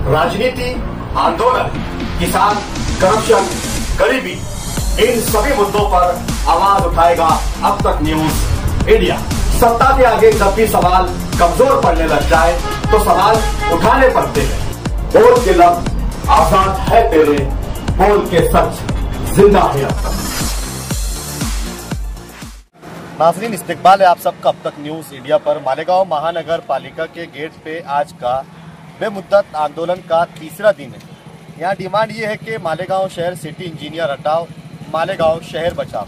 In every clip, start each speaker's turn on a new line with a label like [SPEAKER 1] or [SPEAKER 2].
[SPEAKER 1] राजनीति, आंदोलन, किसान, करप्शन, गरीबी, इन सभी मुद्दों पर आवाज उठाएगा अब तक न्यूज इंडिया। सत्ता के आगे जब भी सवाल कमजोर पड़ने लग जाए तो सवाल उठाने पड़ते हैं। बोल के लफ्ज आजाद है तेरे, बोल के सच जिंदा है अब तक। नाज़रीन, इस्तकबाल है आप सबका अब तक न्यूज इंडिया पर। मालेगांव महानगर पालिका के गेट पे आज का बेमुद्दत आंदोलन का तीसरा दिन है। यहाँ डिमांड ये है कि मालेगांव शहर सिटी इंजीनियर हटाओ, मालेगांव शहर बचाओ।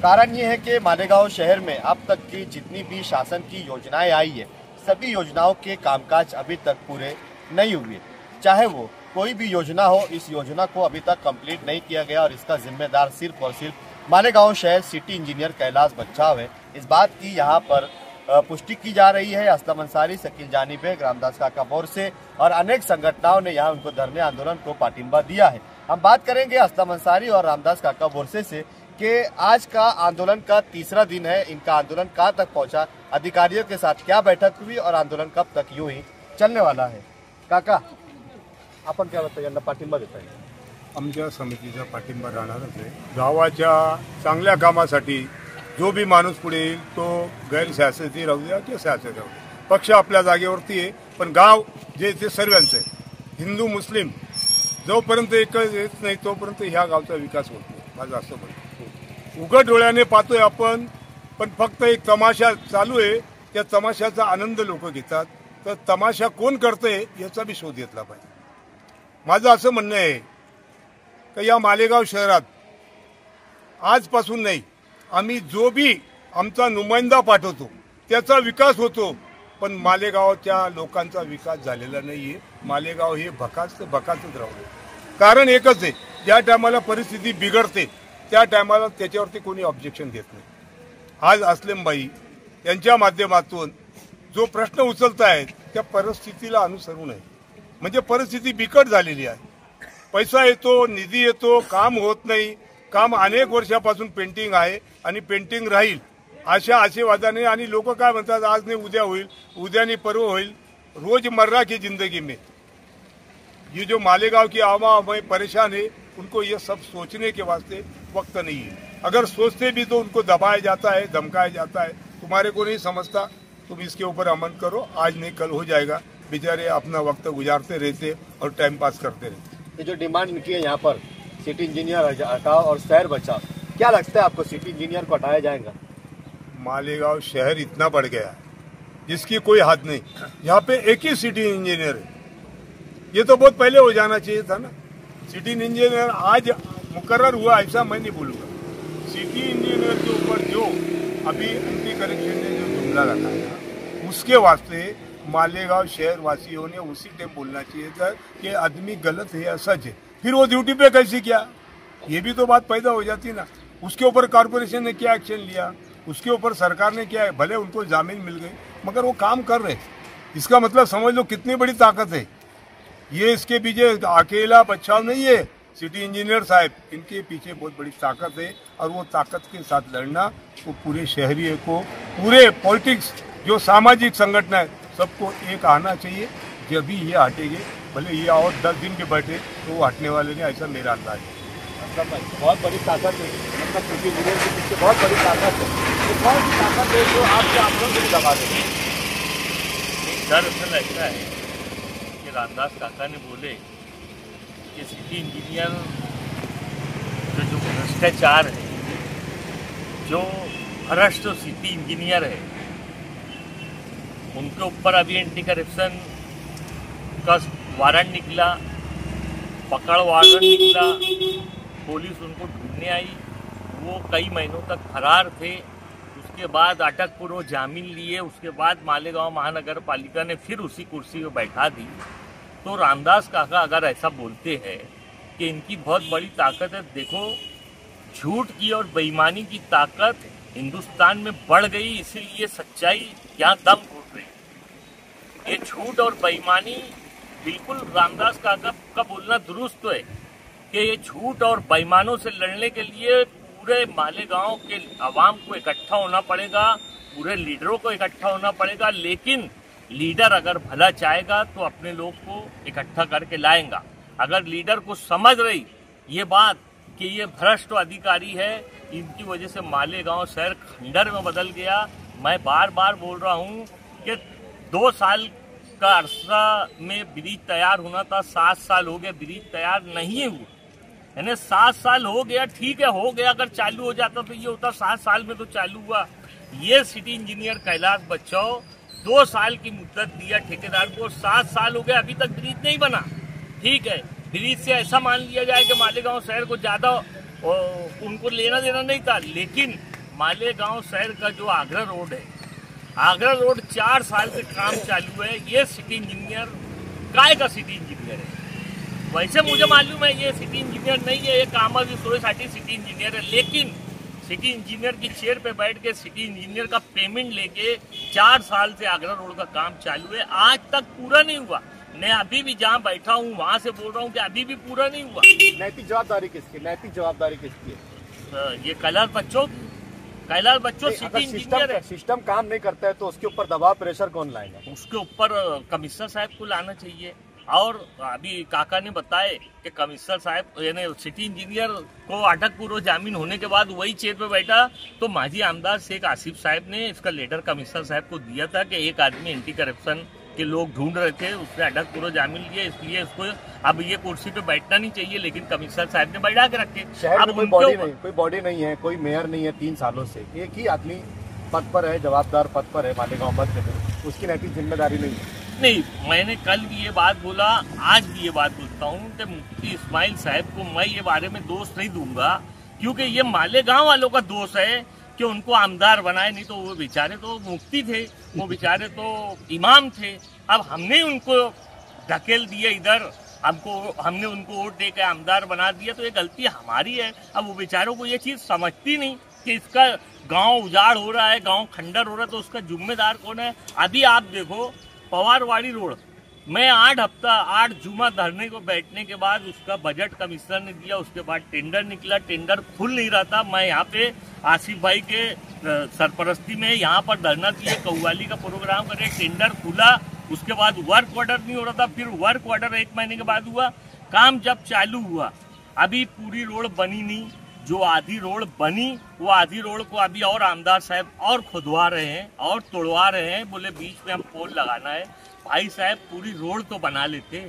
[SPEAKER 1] कारण ये है कि मालेगांव शहर में अब तक की जितनी भी शासन की योजनाएं आई है, सभी योजनाओं के कामकाज अभी तक पूरे नहीं हुए। चाहे वो कोई भी योजना हो, इस योजना को अभी तक कंप्लीट नहीं किया गया और इसका जिम्मेदार सिर्फ और सिर्फ मालेगांव शहर सिटी इंजीनियर कैलाश बच्छाव है। इस बात की यहाँ पर पुष्टि की जा रही है। असलम अंसारी, शकील जानिब, रामदास काका बोरसे और अनेक संगठनों ने यहाँ उनको धरने आंदोलन को पाठिंबा दिया है। हम बात करेंगे असलम अंसारी और रामदास काका बोरसे से कि आज का आंदोलन का तीसरा दिन है। इनका आंदोलन कहाँ तक पहुँचा, अधिकारियों के साथ क्या बैठक हुई और आंदोलन कब तक यूं ही चलने वाला है। काका, आपण क्या बताइए, पाठिंबा देता है?
[SPEAKER 2] आमच्या समितीचा पाठिंबा राहणारच आहे। गावाच्या चांगल्या कामासाठी जो भी माणूस पुढे येईल तो गैर शासकीय राहू द्या किंवा शासकीय राहू द्या, पक्ष आपल्या जागेवरती आहे, पण गाव जे ते सर्वांचं आहे। हिंदू मुस्लिम जोपर्यंत एकच येत नाही तोपर्यंत ह्या गावचा विकास होत नाही, माझं असं म्हणणं। उघड डोळ्याने पाहतोय आपण, पण फक्त एक तमाशा चालू आहे, त्या तमाशाचा आनंद लोक घेतात, तर तमाशा कोण करतंय याचा बी शोध घेतला पाहिजे। माझं असं म्हणणं आहे की या मालेगाव शहरात आजपासून नाही, आम्ही जो भी आमचा नुमाइंदा पाठवतो त्याचा विकास होतो, पण मालेगावच्या लोकांचा विकास झालेला नाहीये। मालेगाव हे भकासच राहू। कारण एकच आहे, ज्या टायमाला परिस्थिती बिघडते त्या टायमाला त्याच्यावरती कोणी ऑब्जेक्शन घेत नाही। आज अस्लमबाई यांच्या माध्यमातून जो प्रश्न उचलतायत त्या परिस्थितीला अनुसरून आहे, म्हणजे परिस्थिती बिकट झालेली आहे। पैसा येतो, निधी येतो, काम होत नाही। काम अनेक वर्षापासून पेंटिंग आहे आणि पेंटिंग राहील अशा आशेवादाने, आणि लोक काय म्हणतात, आज नाही उद्या होईल, उद्या नाही परवा होईल। रोजमर्रा की जिंदगी में ये जो मालेगांव की आवाम है परेशान है, उनको ये सब सोचने के वास्ते वक्त नहीं है। अगर सोचते भी तो उनको दबाया जाता है, धमकाया जाता है। तुम्हारे को नहीं समझता, तुम इसके ऊपर अमल करो, आज नहीं कल हो जाएगा। बेचारे अपना वक्त गुजारते रहते और टाइम पास करते रहते।
[SPEAKER 1] ये जो डिमांड इनकी है यहाँ पर सिटी इंजीनियर हटाओ और शहर बचाओ, क्या लगता है आपको सिटी इंजीनियर को हटाया जाएगा?
[SPEAKER 2] मालेगांव शहर इतना बढ़ गया जिसकी कोई हद नहीं। यहाँ पे एक ही सिटी इंजीनियर है, ये तो बहुत पहले हो जाना चाहिए था ना। सिटी इंजीनियर आज मुकर्रर हुआ ऐसा मैं नहीं बोलूँगा। सिटी इंजीनियर के ऊपर जो अभी एंटी करप्शन ने जो जुमला रखा है, उसके वास्ते मालेगांव शहर वासियों ने उसी टाइम बोलना चाहिए था कि आदमी गलत है या सच है। फिर वो ड्यूटी पे कैसे किया, ये भी तो बात पैदा हो जाती ना। उसके ऊपर कॉर्पोरेशन ने क्या एक्शन लिया, उसके ऊपर सरकार ने क्या, भले उनको जामीन मिल गई मगर वो काम कर रहे। इसका मतलब समझ लो कितनी बड़ी ताकत है ये। इसके पीछे अकेला बच्चाव नहीं है, सिटी इंजीनियर साहब, इनके पीछे बहुत बड़ी ताकत है। और वो ताकत के साथ लड़ना, वो पूरे शहरी को, पूरे पॉलिटिक्स जो सामाजिक संगठन है, सबको एक आना चाहिए। जब भी ये हटेंगे, भले ये और 10 दिन के बैठे तो वो हटने वाले नहीं, ऐसा मेरा अंदाज है।
[SPEAKER 1] बहुत बड़ी ताकत है, मतलब सिटी इंजीनियर के पीछे बहुत बड़ी ताकत है। तो कौन सी ताकत है जो आपके आंदोलन को दबा देगी?
[SPEAKER 3] दरअसल ऐसा है कि रामदास काका ने बोले कि सिटी इंजीनियर जो भ्रष्टाचार है, जो भ्रष्ट सिटी इंजीनियर है, उनके ऊपर अभी एंटी करप्शन का वारंट निकला, पकड़ वारंट निकला, पुलिस उनको ढूंढने आई, वो कई महीनों तक फरार थे। उसके बाद अटक पूर्व जामीन लिए, उसके बाद मालेगांव महानगर पालिका ने फिर उसी कुर्सी पर बैठा दी। तो रामदास काका अगर ऐसा बोलते हैं कि इनकी बहुत बड़ी ताकत है, देखो झूठ की और बेईमानी की ताकत हिंदुस्तान में बढ़ गई, इसीलिए सच्चाई यहाँ दम घुट रही। ये झूठ और बेईमानी बिल्कुल रामदास काका का बोलना दुरुस्त तो है कि ये झूठ और बेईमानों से लड़ने के लिए पूरे मालेगांव के आवाम को इकट्ठा होना पड़ेगा, पूरे लीडरों को इकट्ठा होना पड़ेगा। लेकिन लीडर अगर भला चाहेगा तो अपने लोग को इकट्ठा करके लाएगा। अगर लीडर को समझ रही ये बात कि ये भ्रष्ट अधिकारी है, इनकी वजह से मालेगांव शहर खंडर में बदल गया। मैं बार बार बोल रहा हूँ कि 2 साल का अरसा में ब्रिज तैयार होना था, 7 साल हो गए, ब्रिज तैयार नहीं हुआ। यानी 7 साल हो गया, ठीक है हो गया, अगर चालू हो जाता तो ये होता 7 साल में तो चालू हुआ। ये सिटी इंजीनियर कैलाश बच्चौ 2 साल की मुद्दत दिया ठेकेदार को, 7 साल हो गए अभी तक ब्रिज नहीं बना। ठीक है, ब्रिज से ऐसा मान लिया जाए कि मालेगांव शहर को ज्यादा उनको लेना देना नहीं था, लेकिन मालेगांव शहर का जो आगरा रोड है, आगरा रोड 4 साल से काम चालू है। ये सिटी इंजीनियर काय का सिटी इंजीनियर है? वैसे मुझे मालूम है ये सिटी इंजीनियर नहीं है, ये कामाची सोयीसाठी सिटी इंजीनियर है, लेकिन सिटी इंजीनियर की चेयर पे बैठ के सिटी इंजीनियर का पेमेंट लेके 4 साल से आगरा रोड का काम चालू है, आज तक पूरा नहीं हुआ। मैं अभी भी जहाँ बैठा हूँ वहाँ से बोल रहा हूँ कि अभी भी पूरा नहीं हुआ।
[SPEAKER 1] नैतिक जवाबदारी किसकी? नैतिक जवाबदारी किसकी है?
[SPEAKER 3] ये कैलाश बच्चों सिटी इंजीनियर है।
[SPEAKER 1] सिस्टम काम नहीं करता है तो उसके ऊपर दबाव प्रेशर कौन लाएगा?
[SPEAKER 3] उसके ऊपर कमिश्नर साहब को लाना चाहिए। और अभी काका ने बताया कि कमिश्नर साहब यानी सिटी इंजीनियर को अटक पूर्व जामीन होने के बाद वही चेयर पे बैठा, तो माजी आमदार शेख आसिफ साहब ने इसका लेटर कमिश्नर साहब को दिया था कि एक आदमी एंटी करप्शन के लोग ढूंढ रहे थे, उसने अटक पूर्व जामीन लिया, इसलिए इसको अब ये कुर्सी पे बैठना नहीं चाहिए, लेकिन कमिश्नर साहब ने बैठा के रखे।
[SPEAKER 1] शहर में कोई बॉडी नहीं है, कोई मेयर नहीं है 3 सालों से, एक ही आदमी पद पर है, जवाबदार पद पर है मालेगांव मध्य में, उसकी नैतिक जिम्मेदारी नहीं है।
[SPEAKER 3] नहीं, मैंने कल भी ये बात बोला, आज भी ये बात बोलता हूँ कि मुफ्ती इस्माइल साहब को मैं ये बारे में दोष नहीं दूंगा, क्योंकि ये मालेगांव वालों का दोष है कि उनको आमदार बनाए, नहीं तो वो बेचारे तो मुफ्ती थे, वो बेचारे तो इमाम थे। अब हमने उनको धकेल दिया इधर, हमने उनको वोट दे के आमदार बना दिया, तो ये गलती हमारी है। अब वो बेचारों को ये चीज समझती नहीं कि इसका गांव उजाड़ हो रहा है, गांव खंडर हो रहा है, तो उसका जिम्मेदार कौन है? अभी आप देखो पवारवाड़ी रोड में 8 जुमा धरने को बैठने के बाद उसका बजट कमिश्नर ने दिया, उसके बाद टेंडर निकला, टेंडर खुल नहीं रहा था। मैं यहाँ पे आसिफ भाई के सरपरस्ती में यहाँ पर धरना दिए, कव्वाली का प्रोग्राम करे, टेंडर खुला, उसके बाद वर्क ऑर्डर नहीं हो रहा था, फिर वर्क ऑर्डर 1 महीने के बाद हुआ। काम जब चालू हुआ, अभी पूरी रोड बनी नहीं, जो आधी रोड बनी वो आधी रोड को अभी और आमदार साहब और खुदवा रहे हैं और तोड़वा रहे हैं, बोले बीच में हम पोल लगाना है। भाई साहब पूरी रोड तो बना लेते,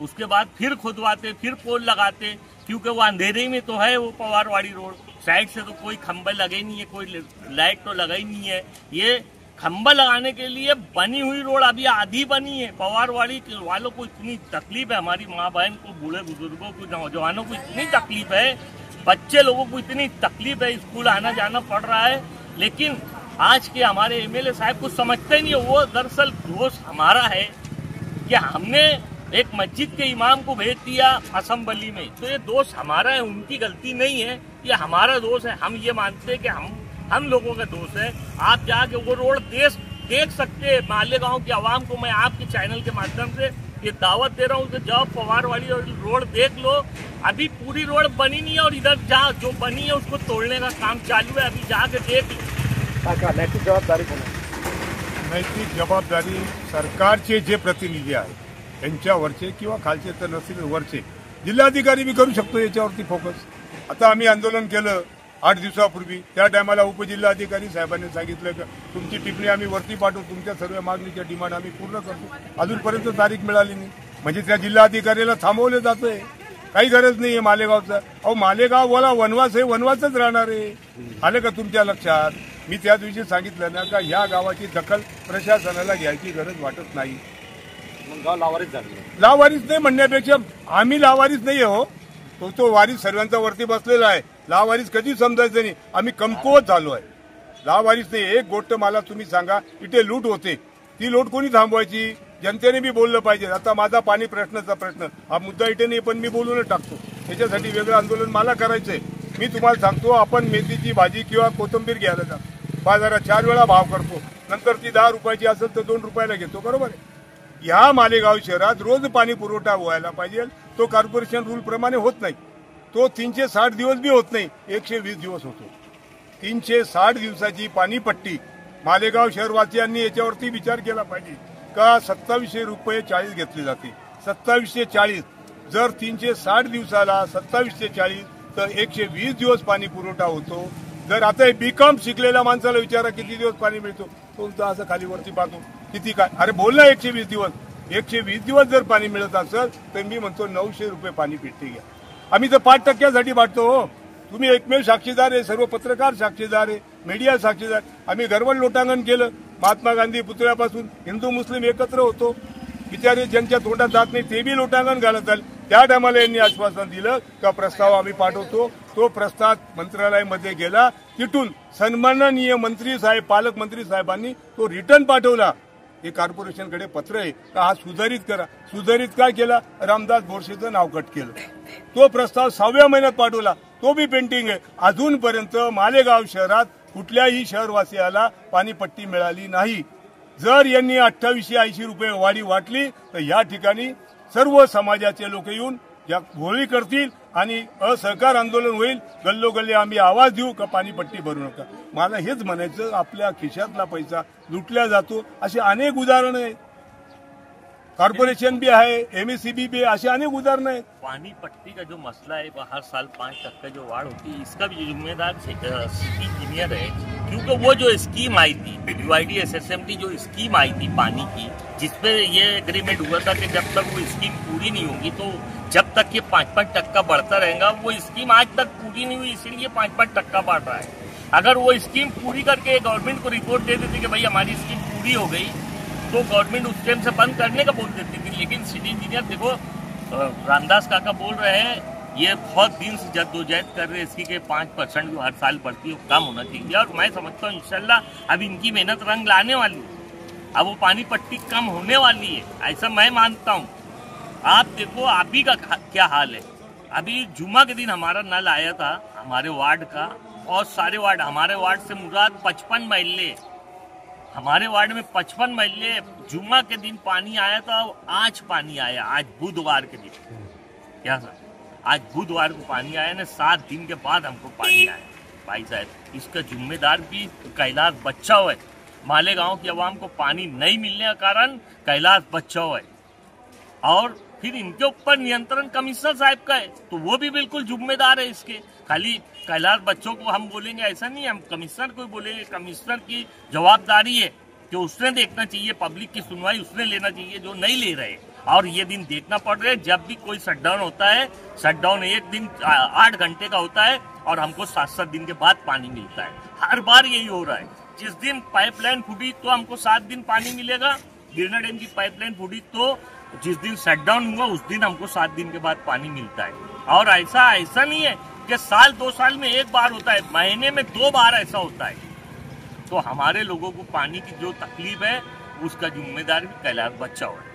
[SPEAKER 3] उसके बाद फिर खुदवाते, फिर पोल लगाते, क्योंकि वो अंधेरे में तो है वो पवारवाड़ी रोड, साइड से तो कोई खंभे लगे नहीं है, कोई लाइट तो लगा ही नहीं है। ये खंभा लगाने के लिए बनी हुई रोड अभी आधी बनी है। पवारवाड़ी वालों को इतनी तकलीफ है, हमारी माँ बहन को, बूढ़े बुजुर्गों को, नौजवानों को इतनी तकलीफ है, बच्चे लोगों को इतनी तकलीफ है, स्कूल आना जाना पड़ रहा है, लेकिन आज के हमारे एमएलए साहब कुछ समझते ही नहीं है। वो दरअसल दोष हमारा है कि हमने एक मस्जिद के इमाम को भेज दिया असेंबली में, तो ये दोष हमारा है, उनकी गलती नहीं है, ये हमारा दोष है। हम ये मानते हैं कि हम लोगों का दोष है। आप जाके वो रोड देख सकते हैं। मालेगांव की आवाम को मैं आपके चैनल के माध्यम से ये दावत दे रहा हूँ कि जाओ पवारवाड़ी रोड देख लो, अभी पूरी रोड बनी नहीं है, और इधर जहाँ जो बनी है उसको तोड़ने का काम चालू है, अभी जाके देख लो।
[SPEAKER 1] नैतिक जबाबदारी कोण?
[SPEAKER 2] नैतिक जबाबदारी सरकारचे जे प्रतिनिधी आहेत त्यांच्यावरचे किंवा खालचे तर नसतील वरचे, जिल्हाधिकारी बी करू शकतो याच्यावरती फोकस। आता आम्ही आंदोलन केलं 8 दिवसापूर्वी, त्या टायमाला उपजिल्हाधिकारी साहेबांनी सांगितलं की तुमची टिप्पणी आम्ही वरती पाठवू, तुमच्या सर्व मागणीच्या डिमांड आम्ही पूर्ण करतो। अजूनपर्यंत तारीख मिळाली नाही, म्हणजे त्या जिल्हाधिकाऱ्याला थांबवलं जातंय, काही गरज नाहीये मालेगावचा। अहो मालेगाव वाला वनवास आहे, वनवासच राहणार आहे, आलं का तुमच्या लक्षात? मी त्या दिवशी सांगितलं ना का ह्या गावाची दखल प्रशासनाला घ्यायची गरज वाटत नाही।
[SPEAKER 1] गाव लावारीस झाले,
[SPEAKER 2] लावारीस नाही म्हणण्यापेक्षा आम्ही लावारीस नाही हो, तो वारीस सर्वांचा वरती बसलेला आहे। लावारीस कधी समजायचं नाही, आम्ही कमकुवत झालो आहे, लावारीस नाही। एक गोष्ट मला तुम्ही सांगा, इथे लूट होते, ती लूट कोणी थांबवायची? जनतेने बी बोललं पाहिजे। आता माझा पाणी प्रश्नाचा प्रश्न हा मुद्दा इथे नाही, पण मी बोलूनच टाकतो, त्याच्यासाठी वेगळं आंदोलन मला करायचंय। मी तुम्हाला सांगतो, आपण मेथीची भाजी किंवा कोथिंबीर घ्यायला जातो बाजारात, 4 वेळा भाव करतो, नंतर ती 10 रुपयाची असेल तर 2 रुपयाला घेतो, बरोबर आहे? या मालेगाव शहरात रोज पाणी पुरवठा व्हायला पाहिजे, तो कॉर्पोरेशन रूल प्रमाणे होत नाही, तो 360 दिवस बी होत नाही, 120 दिवस होतो। 360 दिवसाची पाणीपट्टी मालेगाव शहरवासियांनी याच्यावरती विचार केला पाहिजे। का 2740 रुपये घेतले जाते. 2740 जर 360 दिवसाला 2740 तर 120 दिवस पाणी पुरवठा होतो. जर आता हे बीकॉम शिकलेल्या माणसाला विचारा किती दिवस पाणी मिळतो, तो असं खालीवरती पाहतो किती काय. अरे बोल ना 120 दिवस. 120 दिवस जर पाणी मिळत असेल तर मी म्हणतो 900 रुपये पाणी पेटी घ्या. आम्ही तर 5% वाटतो हो. तुम्ही एकमेव साक्षीदार आहे, सर्व पत्रकार साक्षीदार आहे, मीडिया साक्षीदार. आम्ही गरवण लोटांगण केलं. महात्मा गांधी पुतळ्यापासून हिंदू मुस्लिम एकत्र होतो. बिचारे ज्यांच्या तोंडात जात नाही ते बी लोटांगण घालत आले. त्या टायमाला यांनी आश्वासन दिलं का प्रस्ताव आम्ही पाठवतो. तो प्रस्ताव मंत्रालयामध्ये गेला. तिथून सन्माननीय मंत्री साहेब, पालकमंत्री साहेबांनी तो रिटर्न पाठवला. हे कॉर्पोरेशनकडे पत्र आहे का हा सुधारित करा. सुधारित काय केला, रामदास बोरसेचं नाव कट केलं. तो प्रस्ताव 6व्या महिन्यात पाठवला, तो बी पेंटिंग आहे. अजूनपर्यंत मालेगाव शहरात कुठल्याही शहरवासियाला पाणीपट्टी मिळाली नाही. जर यांनी 2880 रुपये वाढी वाटली तर या ठिकाणी सर्व समाजाचे लोक येऊन या होळी करतील आणि असहकार आंदोलन होईल. गल्लोगल्ली आम्ही आवाज देऊ का पाणीपट्टी भरू नका. मला हेच म्हणायचं, आपल्या खिशातला पैसा लुटला जातो. अशी अनेक उदाहरणं आहेत. कॉर्पोरेशन भी है, एमएससीबी भी, ऐसे अनेक उदाहरण है.
[SPEAKER 3] पानी पट्टी का जो मसला है वो हर साल 5% जो वाढ़ होती है, इसका भी जिम्मेदार सिटी इंजीनियर है. क्योंकि वो जो स्कीम आई थी BYD SSMT जो स्कीम आई थी पानी की, जिसपे ये एग्रीमेंट हुआ था कि जब तक वो स्कीम पूरी नहीं होगी तो जब तक ये 5% बढ़ता रहेगा, वो स्कीम आज तक पूरी नहीं हुई, इसलिए 5% बढ़ रहा है. अगर वो स्कीम पूरी करके गवर्नमेंट को रिपोर्ट दे देती कि भाई हमारी स्कीम पूरी हो गई, तो गवर्नमेंट उस टाइम से बंद करने का बोल देती थी. लेकिन सिटी इंजीनियर देखो, रामदास काका बोल रहे हैं ये बहुत दिन से जद्दोजहद कर रहे हैं इसकी कि 5% जो हर साल बढ़ती है वो कम होना चाहिए. और मैं समझता हूँ इंशाल्लाह अब इनकी मेहनत रंग लाने वाली है. अब वो पानी पट्टी कम होने वाली है, ऐसा मैं मानता हूँ. आप देखो अभी का क्या हाल है. अभी जुम्मा के दिन हमारा नल आया था हमारे वार्ड का, और सारे वार्ड, हमारे वार्ड से मुराद 55 महल्ले, हमारे वार्ड में 55 महल्ले जुम्मा के दिन पानी आया था. आज पानी आया, आज बुधवार के दिन. क्या सर, आज बुधवार को पानी आया ना, 7 दिन के बाद हमको पानी आया. भाई साहब इसका जिम्मेदार भी कैलाश बचाव है. मालेगांव की आवाम को पानी नहीं मिलने का कारण कैलाश बचाव है. और फिर इनके ऊपर नियंत्रण कमिश्नर साहब का है, तो वो भी बिल्कुल जिम्मेदार है इसके. खाली कैलाश बच्चों को हम बोलेंगे ऐसा नहीं, हम कमिश्नर को बोलेंगे. कमिश्नर की जवाबदारी है कि उसने देखना चाहिए, पब्लिक की सुनवाई उसने लेना चाहिए, जो नहीं ले रहे. और ये दिन देखना पड़ रहा है, जब भी कोई शटडाउन होता है, शटडाउन एक दिन 8 घंटे का होता है और हमको 7-7 दिन के बाद पानी मिलता है. हर बार यही हो रहा है. जिस दिन पाइपलाइन फूटी तो हमको 7 दिन पानी मिलेगा. गिरना डैम की पाइपलाइन फूटी तो जिस दिन शटडाउन हुआ उस दिन हमको 7 दिन के बाद पानी मिलता है. और ऐसा नहीं है कि साल 2 साल में एक बार होता है, महीने में 2 बार ऐसा होता है. तो हमारे लोगों को पानी की जो तकलीफ है उसका जिम्मेदार भी कैलाश बचाव है.